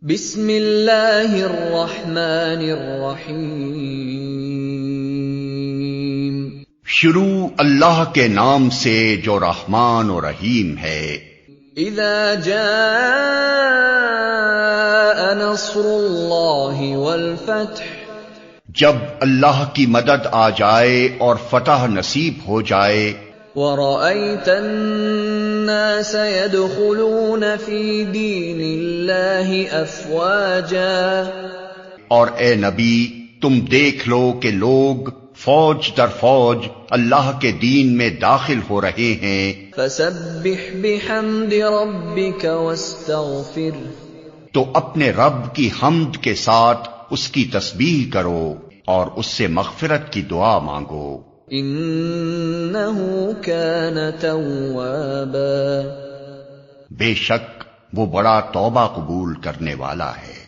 بسم اللہ الرحمن الرحیم۔ شروع اللہ کے نام سے جو رحمان و رحیم ہے۔ اذا جاء نصر اللہ والفتح، جب اللہ کی مدد آ جائے اور فتح نصیب ہو جائے۔ وَرَأَيْتَ النَّاسَ يَدْخُلُونَ فِي دِينِ اللَّهِ أَفْوَاجًا، اور اے نبی تم دیکھ لو کہ لوگ فوج در فوج اللہ کے دین میں داخل ہو رہے ہیں۔ فَسَبِّحْ بِحَمْدِ رَبِّكَ وَاسْتَغْفِرْهُ، تو اپنے رب کی حمد کے ساتھ اس کی تسبیح کرو اور اس سے مغفرت کی دعا مانگو۔ انہ کان توابا، بے شک وہ بڑا توبہ قبول کرنے والا ہے۔